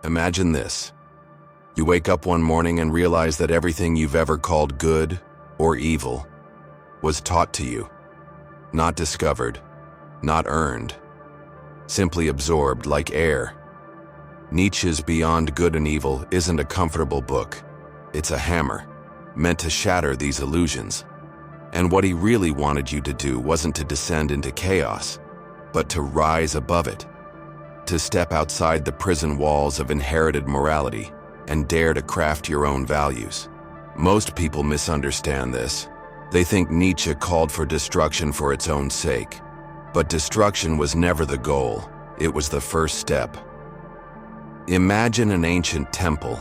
Imagine this. You wake up one morning and realize that everything you've ever called good or evil was taught to you, not discovered, not earned, simply absorbed like air. Nietzsche's Beyond Good and Evil isn't a comfortable book. It's a hammer, meant to shatter these illusions. And what he really wanted you to do wasn't to descend into chaos, but to rise above it, to step outside the prison walls of inherited morality and dare to craft your own values. Most people misunderstand this. They think Nietzsche called for destruction for its own sake. But destruction was never the goal. It was the first step. Imagine an ancient temple.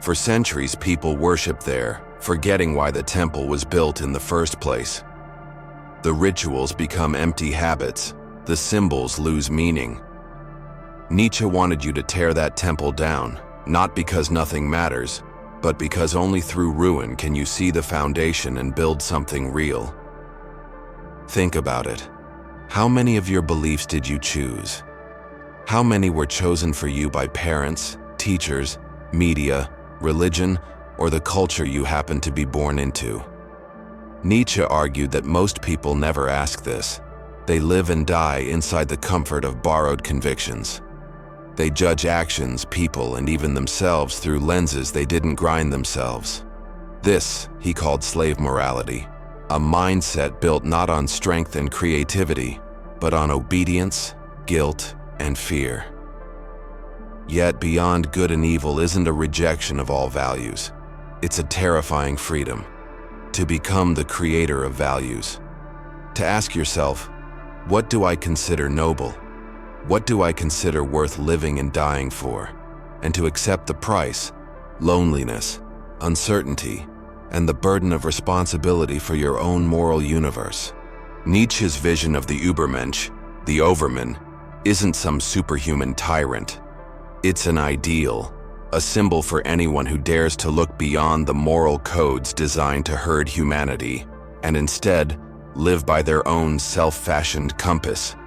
For centuries, people worshipped there, forgetting why the temple was built in the first place. The rituals become empty habits. The symbols lose meaning. Nietzsche wanted you to tear that temple down, not because nothing matters, but because only through ruin can you see the foundation and build something real. Think about it. How many of your beliefs did you choose? How many were chosen for you by parents, teachers, media, religion, or the culture you happened to be born into? Nietzsche argued that most people never ask this. They live and die inside the comfort of borrowed convictions. They judge actions, people, and even themselves through lenses they didn't grind themselves. This, he called slave morality, a mindset built not on strength and creativity, but on obedience, guilt, and fear. Yet Beyond Good and Evil isn't a rejection of all values. It's a terrifying freedom to become the creator of values. To ask yourself, what do I consider noble? What do I consider worth living and dying for? And to accept the price, loneliness, uncertainty, and the burden of responsibility for your own moral universe. Nietzsche's vision of the Übermensch, the Overman, isn't some superhuman tyrant. It's an ideal, a symbol for anyone who dares to look beyond the moral codes designed to herd humanity, and instead live by their own self-fashioned compass.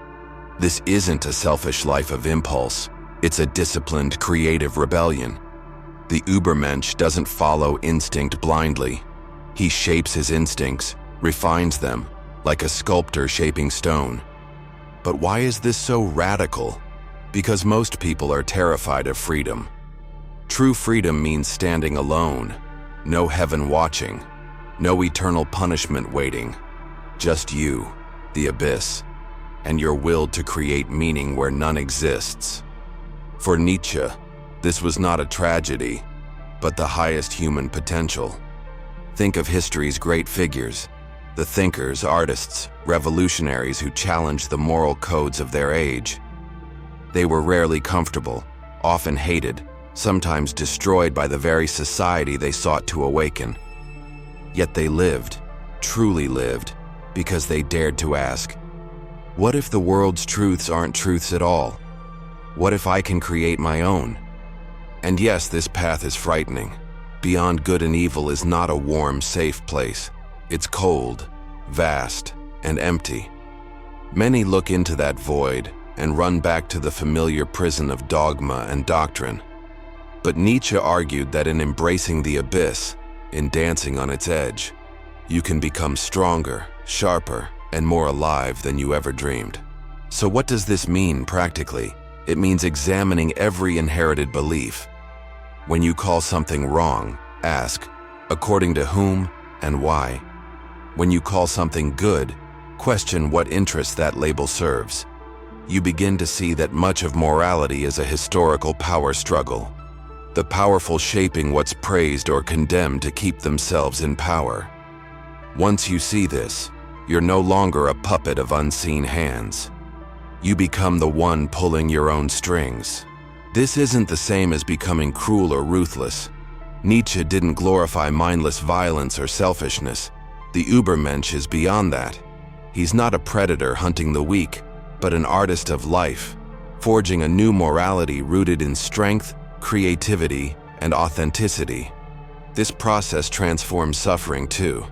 This isn't a selfish life of impulse. It's a disciplined, creative rebellion. The Übermensch doesn't follow instinct blindly. He shapes his instincts, refines them, like a sculptor shaping stone. But why is this so radical? Because most people are terrified of freedom. True freedom means standing alone, no heaven watching, no eternal punishment waiting. Just you, the abyss, and your will to create meaning where none exists. For Nietzsche, this was not a tragedy, but the highest human potential. Think of history's great figures, the thinkers, artists, revolutionaries who challenged the moral codes of their age. They were rarely comfortable, often hated, sometimes destroyed by the very society they sought to awaken. Yet they lived, truly lived, because they dared to ask, what if the world's truths aren't truths at all? What if I can create my own? And yes, this path is frightening. Beyond Good and Evil is not a warm, safe place. It's cold, vast, and empty. Many look into that void and run back to the familiar prison of dogma and doctrine. But Nietzsche argued that in embracing the abyss, in dancing on its edge, you can become stronger, sharper, and more alive than you ever dreamed. So what does this mean practically? It means examining every inherited belief. When you call something wrong, ask, according to whom and why? When you call something good, question what interest that label serves. You begin to see that much of morality is a historical power struggle. The powerful shaping what's praised or condemned to keep themselves in power. Once you see this, you're no longer a puppet of unseen hands. You become the one pulling your own strings. This isn't the same as becoming cruel or ruthless. Nietzsche didn't glorify mindless violence or selfishness. The Übermensch is beyond that. He's not a predator hunting the weak, but an artist of life, forging a new morality rooted in strength, creativity, and authenticity. This process transforms suffering too.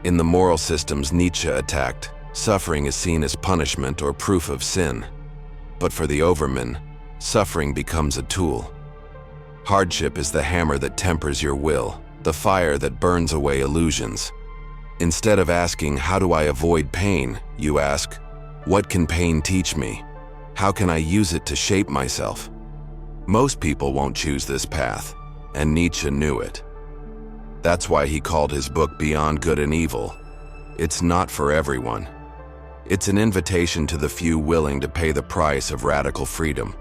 In the moral systems Nietzsche attacked, suffering is seen as punishment or proof of sin. But for the Overman, suffering becomes a tool, Hardship is the hammer that tempers your will, the fire that burns away illusions. Instead of asking, how do I avoid pain, you ask, what can pain teach me? How can I use it to shape myself? Most people won't choose this path, and Nietzsche knew it. That's why he called his book Beyond Good and Evil. It's not for everyone. It's an invitation to the few willing to pay the price of radical freedom.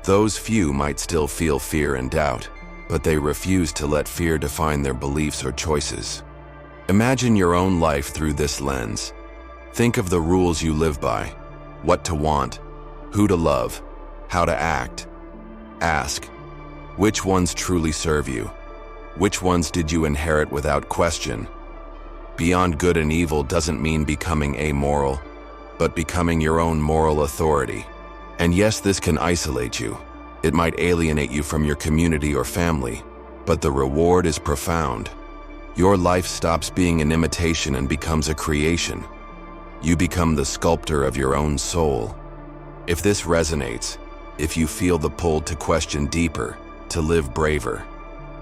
Those few might still feel fear and doubt, but they refuse to let fear define their beliefs or choices. Imagine your own life through this lens. Think of the rules you live by, what to want, who to love, how to act. Ask, which ones truly serve you? Which ones did you inherit without question? Beyond Good and Evil doesn't mean becoming amoral, but becoming your own moral authority. And yes, this can isolate you. It might alienate you from your community or family, but the reward is profound. Your life stops being an imitation and becomes a creation. You become the sculptor of your own soul. If this resonates, if you feel the pull to question deeper, to live braver,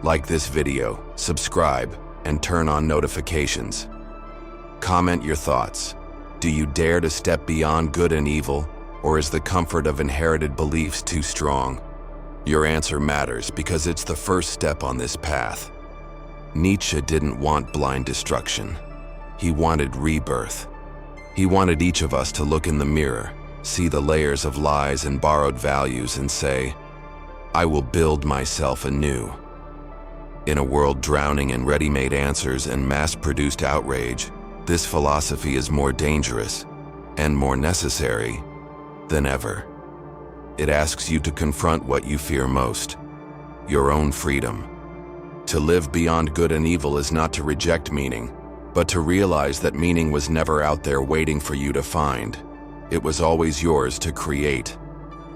like this video, subscribe, and turn on notifications. Comment your thoughts. Do you dare to step beyond good and evil, or is the comfort of inherited beliefs too strong? Your answer matters because it's the first step on this path. Nietzsche didn't want blind destruction. He wanted rebirth. He wanted each of us to look in the mirror, see the layers of lies and borrowed values, and say, I will build myself anew. In a world drowning in ready-made answers and mass-produced outrage, this philosophy is more dangerous and more necessary than ever. It asks you to confront what you fear most, your own freedom. To live beyond good and evil is not to reject meaning, but to realize that meaning was never out there waiting for you to find. It was always yours to create.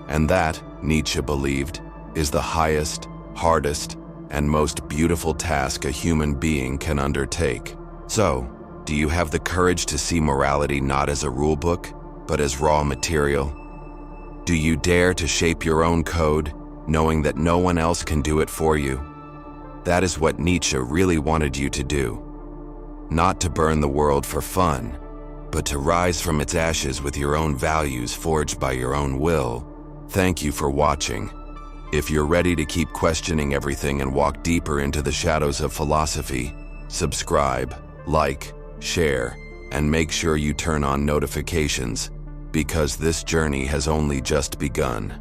And that, Nietzsche believed, is the highest, hardest, and most beautiful task a human being can undertake. So, do you have the courage to see morality not as a rule book, but as raw material? Do you dare to shape your own code, knowing that no one else can do it for you? That is what Nietzsche really wanted you to do. Not to burn the world for fun, but to rise from its ashes with your own values forged by your own will. Thank you for watching. If you're ready to keep questioning everything and walk deeper into the shadows of philosophy, subscribe, like, share, and make sure you turn on notifications, because this journey has only just begun.